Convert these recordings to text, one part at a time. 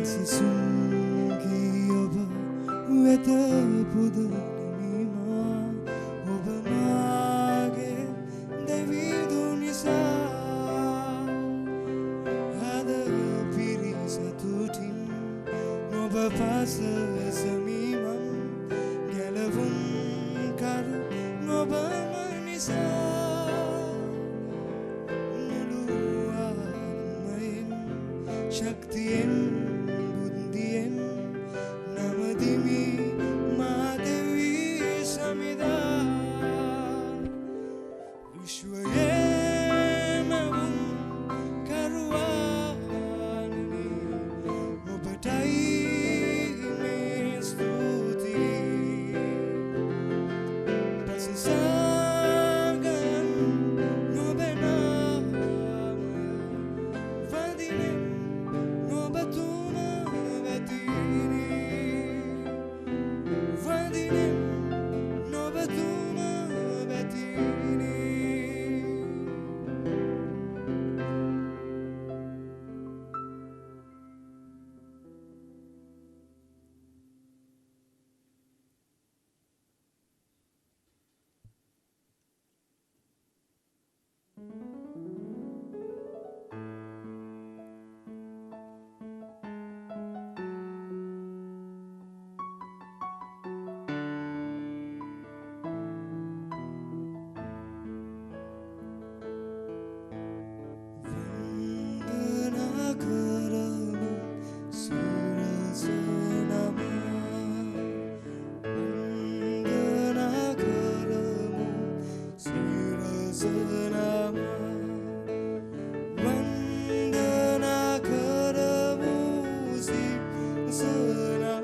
සිසුන්ගේ ඔබ වෙත පුදනීමා ඔබ මාගේ දෙවිදු නිසා හද පිරිසතුටින් නොබ පස සමීමම් ගැලවුම් කර නොබම නිසා මුළු ආත්මයෙන් ශක්තියෙන් බුද්ධියෙන් නමදිමි මා දෙවී සමිදා විශ්වයේම වුන් කරුවානනි ඔබටයි මේ ස්තුතියි පසසාගන් නොබෙනාමය වදිනෙන් නොබතුම වැතිනි වදිනෙන් නොබතුම වැතිනි වන්දනා කරමු සිරස නමා වන්දනා කරමු සිරස නමා වන්දනා කරමු සිරස නමා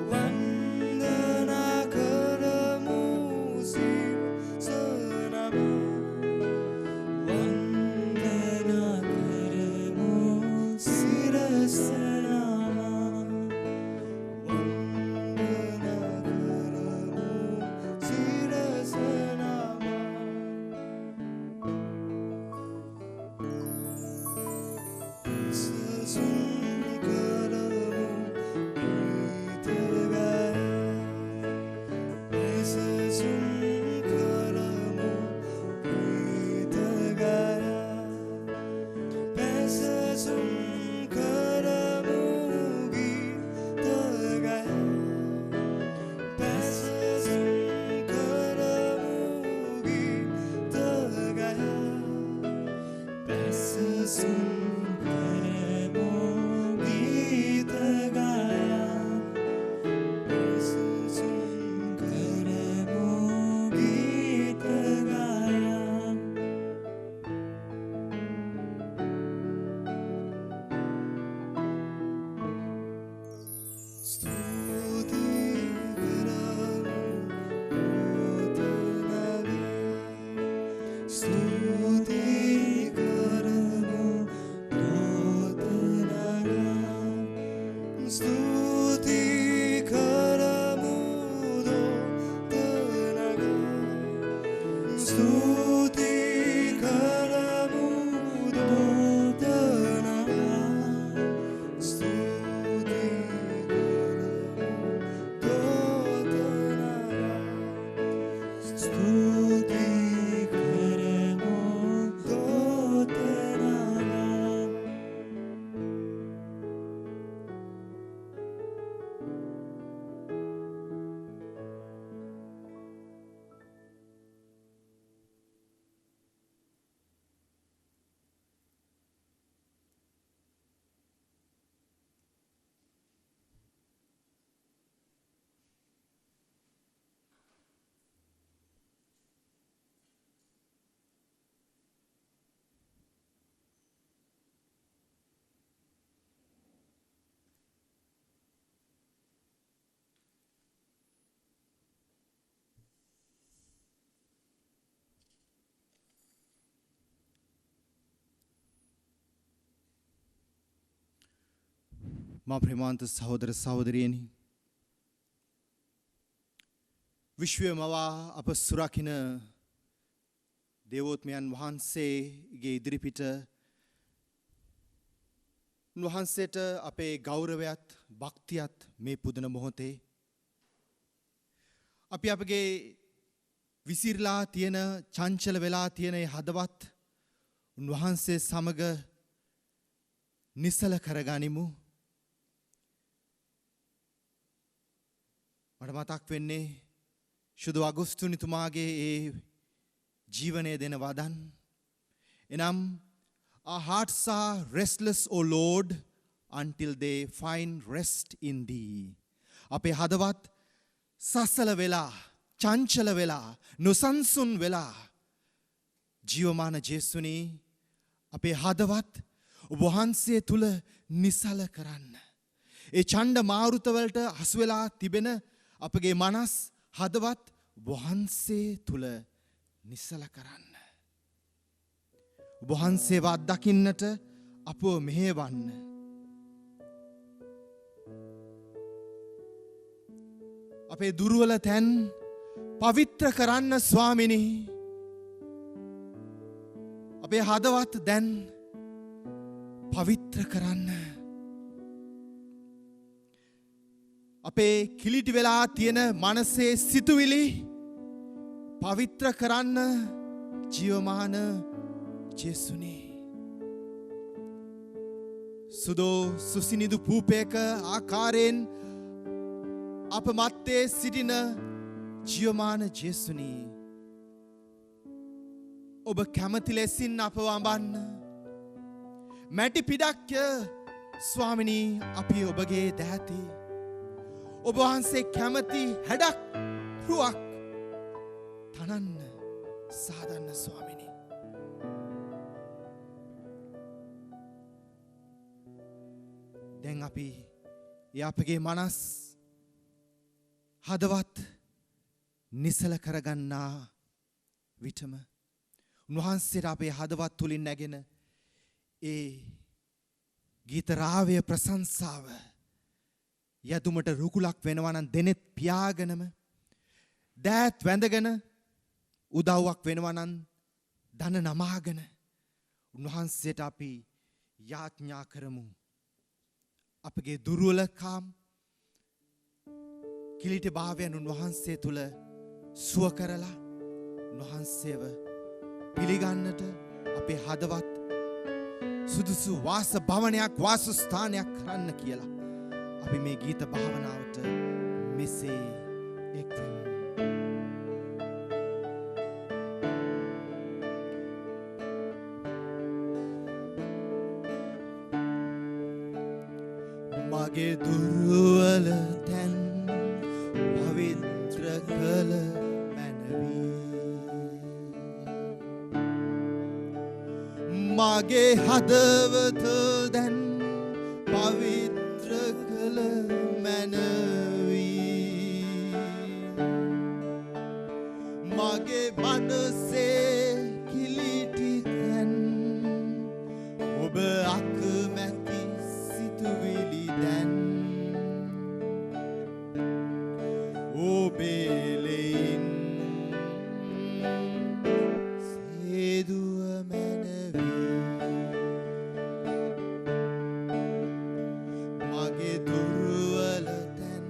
වන්දනා කරමු සිරස නමා වන්දනා කරමු සිරස නමා වන්දනා කරමු සිරස නමා සසුන් කරමු ගීත ගාය සසුන් කරමු ගීත ගාය පැසසුන් කරමු ගීත ගාය පැසසුන් කරමු ගීත ගාය පැසසුන් කරමු ගීත ගාය පැසසුන් කරමු ගීත ගාය ස්තුති කරමු පුතනගේ ස්තුති කරමු පුතනගේ ස්තුති කරමු පුතනගේ ස්තුති කරමු පුතනගේ ස්තුති ස්තුති කරමු පුතනගේ මා ප්‍රේමාන්ත සහෝදර සහෝදරියනි විශ්වය මවා අප සුරකින දේවෝත්මයන් වහන්සේගේ ඉදිරිපිට උන්වහන්සේට අපේ ගෞරවයත් භක්තියත් මේ පුදන මොහොතේ අපි අපගේ විසිරලා තියෙන චංචල වෙලා තියෙන හදවත් උන්වහන්සේ සමග නිසල කරගනිමු. මට මතක් වෙන්නේ ශුදු අගුස්තුනිතුමාගේ ඒ ජීවනය දෙන වදන්. එනම් our hearts are restless, O Lord, until they find rest in thee. අපේ හදවත් සසල වෙලා, චංචල වෙලා, නොසන්සුන් වෙලා ජීවමාන ජේසුනි අපේ හදවත් ඔබ වහන්සේ තුල නිසල කරන්න. ඒ ඡණ්ඩ මාරුතවලට හසු වෙලා තිබෙන අපගේ මනස් හදවත් වහන්සේ තුල නිසල කරන්න. වහන්සේව අත්දකින්නට අපව මෙහෙවන්න. අපේ දුර්වල තැන් පවිත්‍ර කරන්න ස්වාමිනී. අපේ හදවත් දැන් පවිත්‍ර කරන්න. අපේ කිලිටි වෙලා තියෙන මනසේ සිතුවිලි පවිත්‍ර කරන්න ජීවමාන ජේසුනි. සුදෝ සුසිනිදු පූපයක ආකාරයෙන් අප මත්තේ සිටින ජීවමාන ජේසුනි. ඔබ කැමති ලෙසින් අපව අඹන්න. මැටි පිඩක්ය ස්වාමිනී අපි ඔබගේ දෑතේ. ඔබ වහන්සේ කැමති හැඩක් රුවක් තනන්න සාදන්න ස්වාමිනී. දැන් අපි අපගේ මනස් හදවත් නිසල කරගන්නා විටම උන්වහන්සේට අපේ හදවත් තුලින් නැගෙන ඒ ගීතරාවය ප්‍රශංසාව යදුමට රුකුලක් වෙනවා නම් දෙනෙත් පියාගෙනම දෑත් වැඳගෙන උදව්වක් වෙනවා නම් දන නමාගෙන උන්වහන්සේට අපි යාඥා කරමු. අපගේ දුර්වලකම් කිලිටි භාවයන් උන්වහන්සේ තුල සුව කරලා උන්වහන්සේව පිළිගන්නට අපේ හදවත් සුදුසු වාස භවනයක් වාසස්ථානයක් කරන්න කියලා අපි මේ ගීත භාවනාවට මෙසේ එක්වෙමු. මගේ දුර්වල තැන් පවිත්‍ර කළ මැනවි. මගේ හදවත දැන් පවිත්‍ර කළ මැනවි. මගේ මනසේ කිලිටි තැන් ඔබ අකමැති සිතුවිලි දැන් ඔබෙලෙයින් සේදුව මැනවි. මගේ දුර්වල තැන්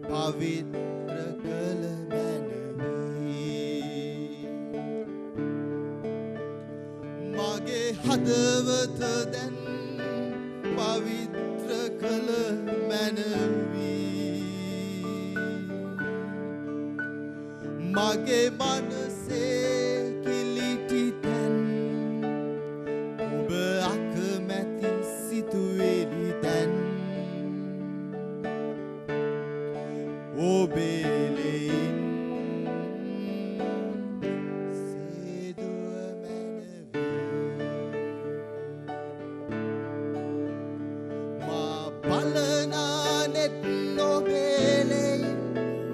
පවිත්‍ර කළ මැනවි. මගේ හදවත දැන් පවිත්‍ර කළ මැනවි. මගේ මනසේ කිලිටි තැන් ඔබ අකමැති සිතුවිලි දැන් ඔබෙලෙයින් සේදුව මැනවි. මා බලනා නෙත් ඔබෙලෙයින්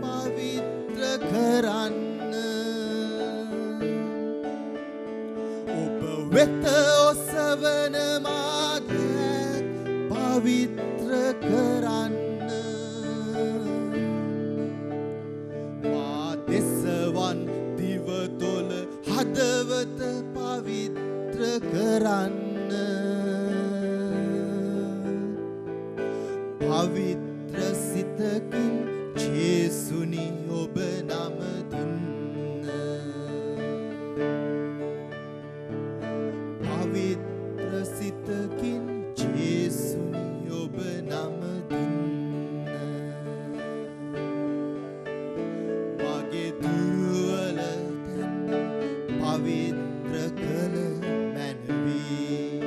පවිත්‍ර කරන්න. ඔබ වෙත ඔසවන මාද පවිත්‍ර කරන්න. මා දෙසවන් දිවතොල හදවත පවිත්‍ර කරන්න. පවිත්‍ර සිතකින් ජේසුනි ඔබ නමදින්න පවිත්‍ර සිතකින් ජේසුනි ඔබ නමදින්න මගේ දුර්වල තැන් පවිත්‍ර කළ මැනවී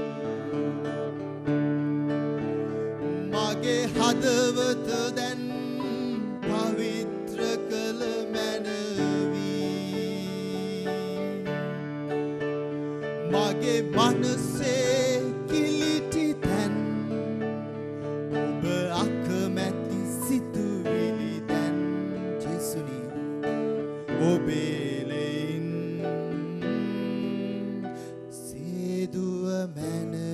මගේ හදවත දැන් පවිත්‍ර කළ මැනවී මගේ මනසේ කිලිටි තැන් ඔබ අකමැති සිතුවිලි දැන් ජේසුනි ඔබේලෙයින් සේදුව මැනවී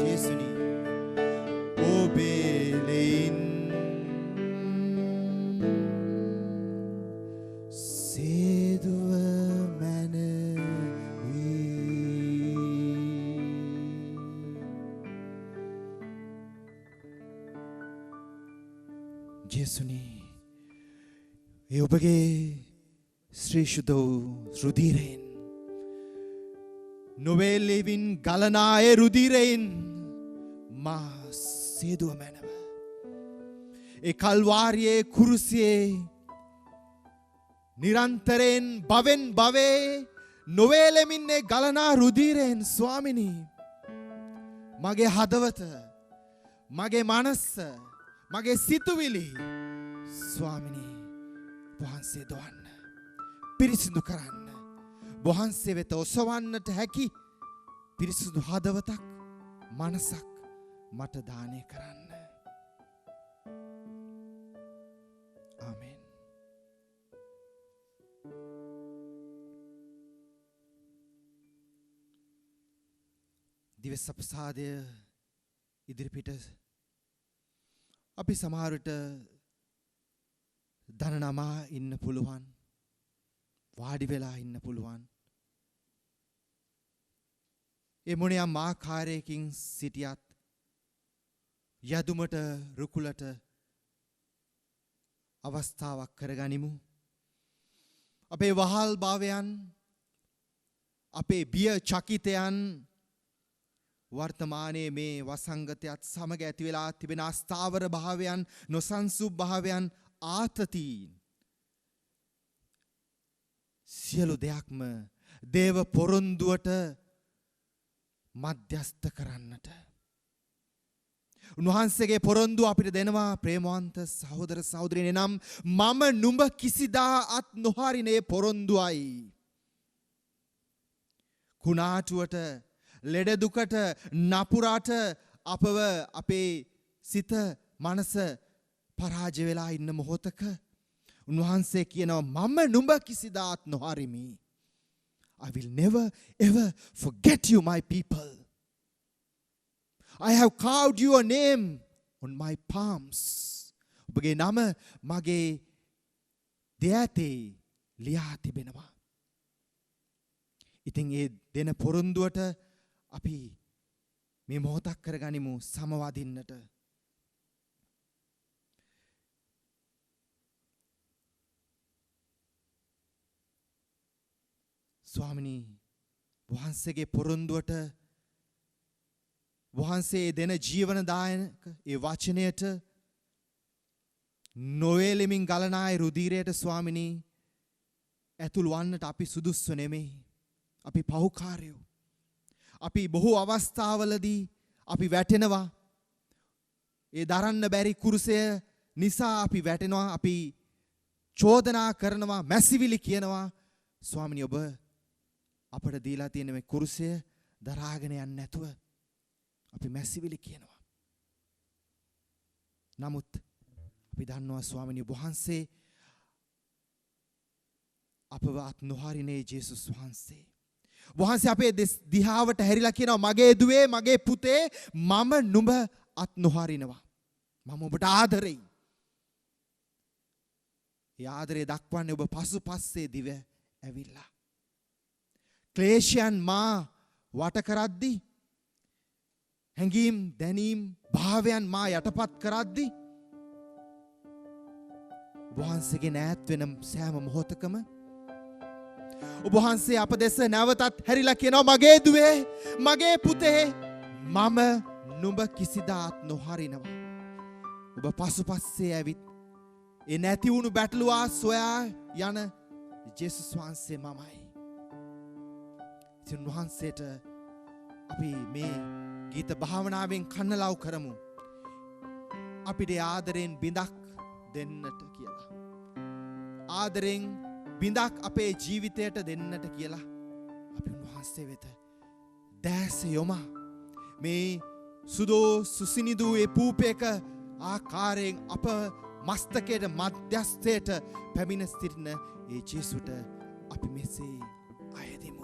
ජේසුනි ඔබේලෙයින් සේදුව මැනවී ජේසුනි ඒ ඔබගේ ශ්‍රී ශුද්ධ වූ රුධිරයෙන් නොවේලෙවින් ගලනා ඒ රුධිරයෙන් මා සේදුව මැනව ඒ කල්වාරියේ කුරුසියේ නිරන්තරයෙන් භවෙන් භවේ නොවේලෙමින් ඒ ගලනා රුධිරයෙන් ස්වාමිනී මගේ හදවත මගේ මනස මගේ සිතුවිලි ස්වාමිනී වහන්සේ දොවන්න පිරිසිදු කරන්න වහන්සේ වෙත ඔසවන්නට හැකි පිරිසිදු හදවතක් මනසක් මට දානය කරන්න ආමෙන් දිවස් අපසාදය ඉදිරිපිට අපි සමහර විට දන නමා ඉන්න පුළුවන් වාඩි වෙලා ඉන්න පුළුවන් ඒ මොනියම් ආකාරයකින් සිටියත් යදුමට රුකුලට අවස්ථාවක් කරගනිමු අපේ වහල් භාවයන් අපේ බිය චකිතයන් වර්තමානයේ මේ වසංගතයත් සමග ඇති වෙලා තිබෙන අස්ථාවර භාවයන් නොසන්සුන් භාවයන් ආතතීන් සියලු දෙයක්ම දේව පොරොන්දුවට මධ්‍යස්ථ කරන්නට උන්වහන්සේගේ පොරොන්දුව අපිට දෙනවා ප්‍රේමවන්ත සහෝදර සහෝදරියනි නම් මම නුඹ කිසිදා අත් නොහරිනේ පොරොන්දුවයි කුණාටුවට ලෙඩ දුකට නපුරාට අපව අපේ සිත මනස පරාජය වෙලා ඉන්න මොහොතක උන්වහන්සේ කියනවා මම නුඹ කිසිදාත් නොහරිමි I will never ever forget you my people I have carved your name on my palms ඔබගේ නම මගේ දෙයතේ ලියා තිබෙනවා ඉතින් ඒ දෙන පොරොන්දුවට අපි මේ මොහොතක් කරගනිමු සමවදින්නට ස්වාමිනී වහන්සේගේ පොරොන්දුවට වහන්සේ දෙන ජීවනදායක ඒ වචනයට නොවේලෙමින් ගලනාය රුධිරයට ස්වාමිනී ඇතුල් වන්නට අපි සුදුස්සු නෙමෙයි අපි පහුකාරයෝ අපි බොහෝ අවස්ථාවලදී අපි වැටෙනවා ඒ දරන්න බැරි කුරුසය නිසා අපි වැටෙනවා අපි චෝදනා කරනවා මැසිවිලි කියනවා ස්වාමිනී ඔබ අපට දීලා තියෙන මේ කුරුසය දරාගෙන යන්න නැතුව අපි මැසිවිලි කියනවා නමුත් අපි දන්නවා ස්වාමිනී වහන්සේ අපව අත් නොහරිනේ ජේසුස් වහන්සේ වහන්සේ අපේ දිහාවට හැරිලා කියනවා මගේ දුවේ මගේ පුතේ මම නුඹ අත් නොහරිනවා මම ඔබට ආදරෙයි ඒ ආදරේ දක්වන්නේ ඔබ පසුපස්සේ දිව ඇවිල්ලා ක්ලේශයන් මා වට කරද්දී හැඟීම් දැනීම් භාවයන් මා යටපත් කරද්දී ඔබ වහන්සේගෙන් ඈත් වෙන සෑම මොහොතකම ඔබ වහන්සේ අප දෙස නැවතත් හැරිලා කියනවා මගේ දුවේ මගේ පුතේ මම නුඹ කිසිදාත් නොහරිනවා. ඔබ පසුපස්සේ ඇවිත් ඒ නැති වුණු බැටළුවා සොයා යන ජේසුස් වහන්සේ මමයි. ඉතින් වහන්සේට අපි මේ ගීත භාවනාවෙන් කන්නලව් කරමු. අපිට ආදරෙන් බිඳක් දෙන්නට කියලා. ආදරෙන් බිඳක් අපේ ජීවිතයට දෙන්නට කියලා අපි උන්වහන්සේ වෙත දැස යොමා මේ සුදෝ සුසිනිදු ඒ පූපයක ආකාරයෙන් අප මස්තකයට මධ්‍යස්ථයට පැමිණ සිටින ඒ ජේසුට අපි මෙසේ අයදිමු.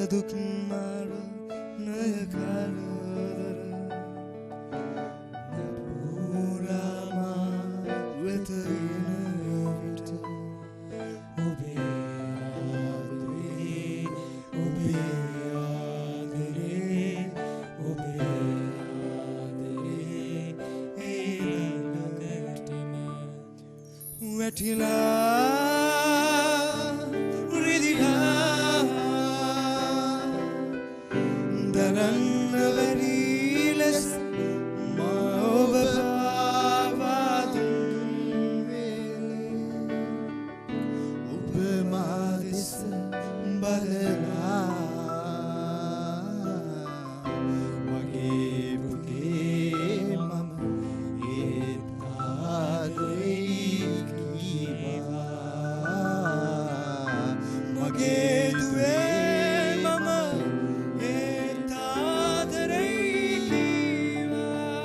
දුක් මාර නය කරදර නපුරාමා වෙත එන විට ඔබේ ආදරේ ඔබේ ආදරේ ඔබේ ආදරේ ඊළඟටම වැටිලා රිදිලා දරන්න බැරි ලෙස මා ඔබ පාවා දුන් වේලේ ඔබ මා දෙස බලලා මගේ පුතේ මම ඒත් ආදරේ කීවා මගේ දුවේ මම ඒත් ආදරේ කීවා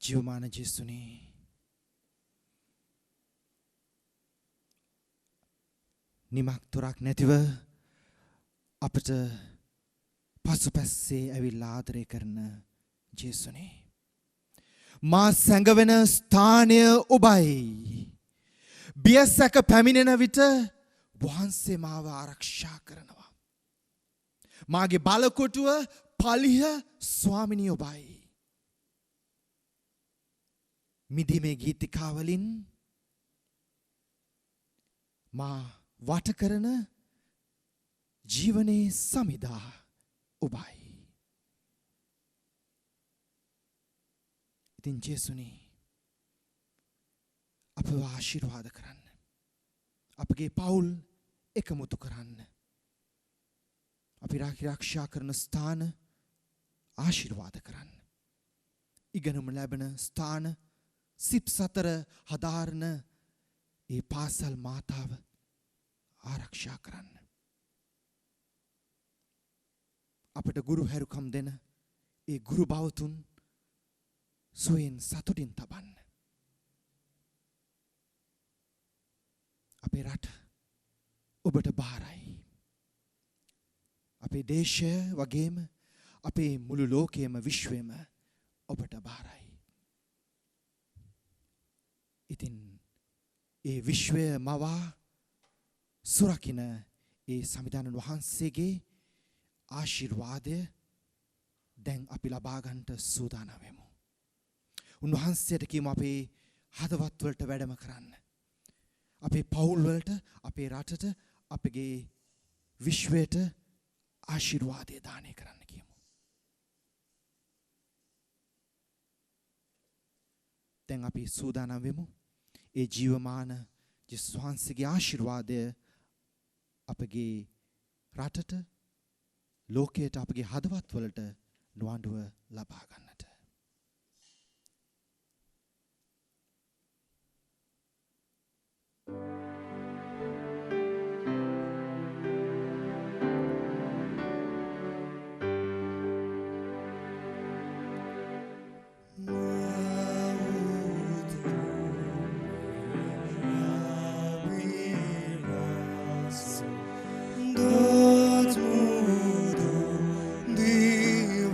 ජීවමාන ජේසුනේ නිමක් තොරක් නැතිව අපට පසුපැස්සේ ඇවිල්ලා ආදරය කරන ජේසුනේ මා සැඟවෙන ස්ථානය ඔබයි බියසැක පැමිණෙන විට වහන්සේ මාව ආරක්ෂා කරනවා මාගේ බලකොටුව පලිහ ස්වාමිනී ඔබයි මිදීමේ ගීතිකාවලින් මා වට කරන ජීවනයේ සමිදා ඔබයි. ඉතින් ජේසුනි අපව ආශිර්වාද කරන්න. අපගේ පවුල් එකමුතු කරන්න. අපි ආරක්ෂා කරන ස්ථාන ආශිර්වාද කරන්න. ඉගෙනුම ලැබෙන ස්ථාන සිප් සතර හදාරන ඒ පාසල් මාතාව ආරක්ෂා කරන්න. අපට ගුරු හැරුකම් දෙන ඒ ගුරු බවතුන් සොයෙන් සතුටින් තබන්න. අපේ රට ඔබට බාරයි. අපේ දේශය වගේම අපේ මුළු ලෝකයේම විශ්වයේම ඔබට බාරයි. ඉතින් ඒ විශ්වය මවා සුරකින ඒ සමිධානන් වහන්සේගේ ආශිර්වාදය දැන් අපි ලබා ගන්නට සූදානම් වෙමු. උන්වහන්සේට කියමු අපේ හදවත් වලට වැඩම කරන්න. අපේ පවුල් වලට, අපේ රටට, අපගේ විශ්වයට ආශිර්වාදය දානය කරන්න කියමු. දැන් අපි සූදානම් වෙමු. ඒ ජීවමාන ජේසුස් වහන්සේගේ ආශිර්වාදය අපගේ රටට, ලෝකයට, අපගේ හදවත් වලට නොඅඬුව ලබා ගන්නට. Dots mudo divade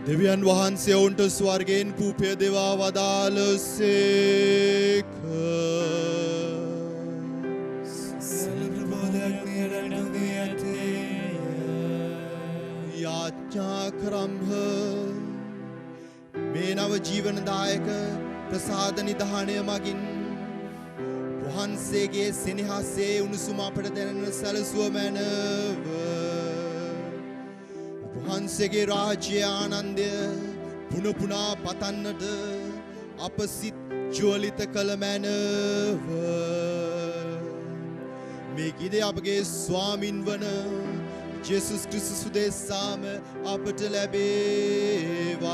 දෙවියන් වහන්සේ ඔවුන්ට ස්වර්ගයෙන් කූපය දෙවා වදාළසේක. යාඥා කරම්හ මේ නව ජීවනදායක ප්‍රසාද නිධානය මගින් වහන්සේගේ සෙනෙහසේ උණුසුම අපට දැනෙන සැලසුව මැනව වහන්සේගේ රාජ්‍ය ආනන්දය පුන පුනා පතන්නට අප සිත් ජ්වලිත කළ මැනව මේ ගීතය අපගේ ස්වාමින් වන ජේසුස් ක්‍රිස්තුස් උදෙසාම අපට ලැබේවා.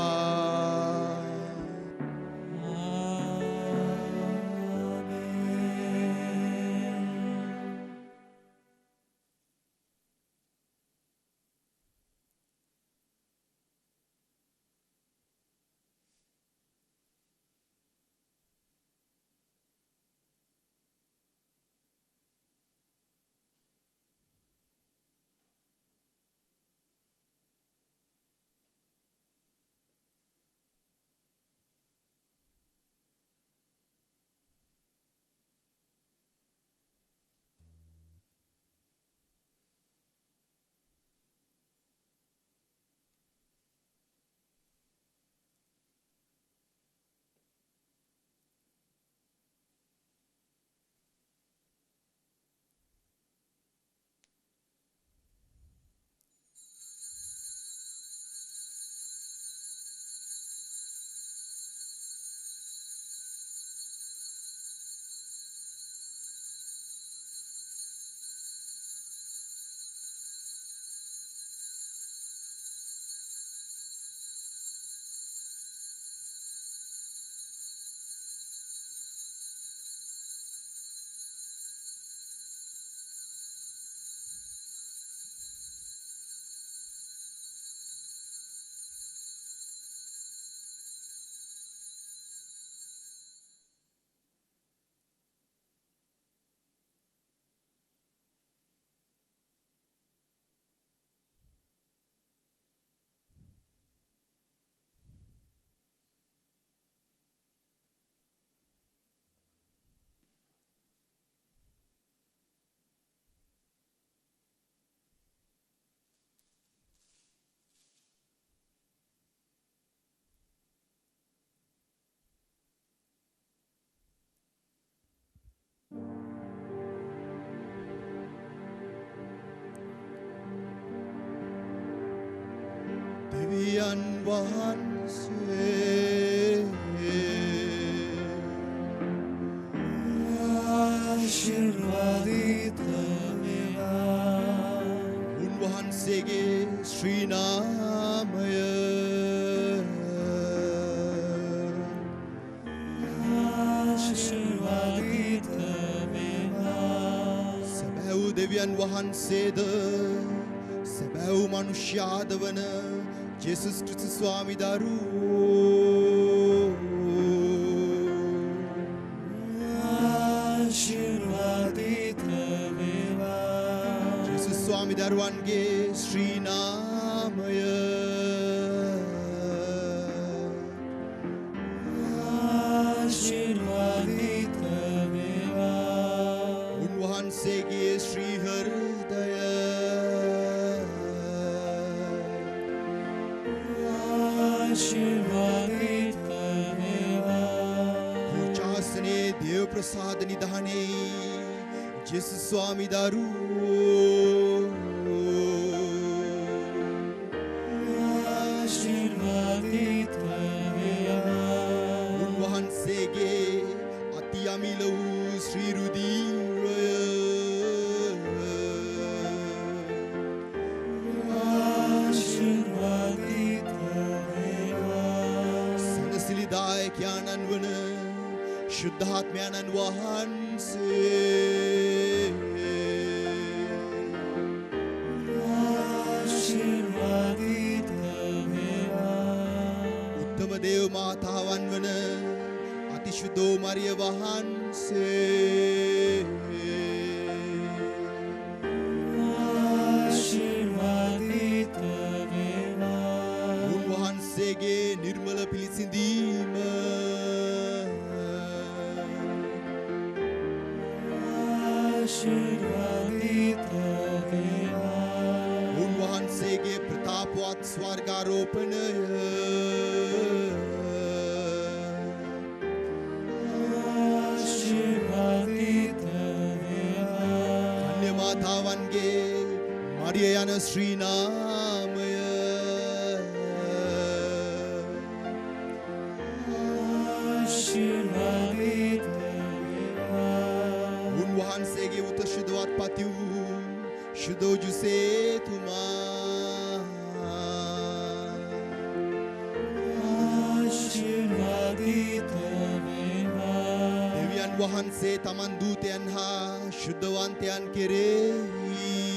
දෙවියන් වහන්සේ ආශිර්වාදිත වේවා. උන්වහන්සේගේ ශ්‍රී නාමය ආශිර්වාදිත වේවා. සැබෑ දෙවියන් වහන්සේද සැබෑ මනුෂ්‍යාද වන ජේසුස් ක්‍රිස්තුස් ස්වාමි දරුවෝ ආශිර්වාදිත වේවා. ජේසුස් ස්වාමි දරුවන්ගේ ශ්‍රී නාමය ආශිර්වාදිත වේවා. උන්වහන්සේගේ ශ්‍රී හෘදය ආශිර්වාදිත වේවා. පූජාසනේ දේව ප්‍රසාද නිධානේ ජේසුස් ස්වාමි දරුවෝ ආශිර්වාදිත වේවා. උන්වහන්සේගේ අති අමිල වූ ශ්‍රී රුධිරය ආශිර්වාදිත දායකයාණන් වන ශුද්ධාත්මයන්න් වහන්සේ ආශිර්වාදිත වේවා. උත්තම දේව මාතාවන් වන අතිශුද්ධ මරිය වහන්සේ ආශිර්වාදිත වේවා. උන්වහන්සේ උන්වහන්සේගේ ප්‍රතාපවත් ස්වර්ගාරෝපණය කන්‍ය මාතාවන්ගේ මරිය යන ශ්‍රී නාමය උන්වහන්සේගේ උතශුද්ධවත් පති වූ ශුද්ධෝජුසේතුමා දෙවියන් වහන්සේ තමන් දූතයන් හා ශුද්ධවන්තයන් කෙරෙහි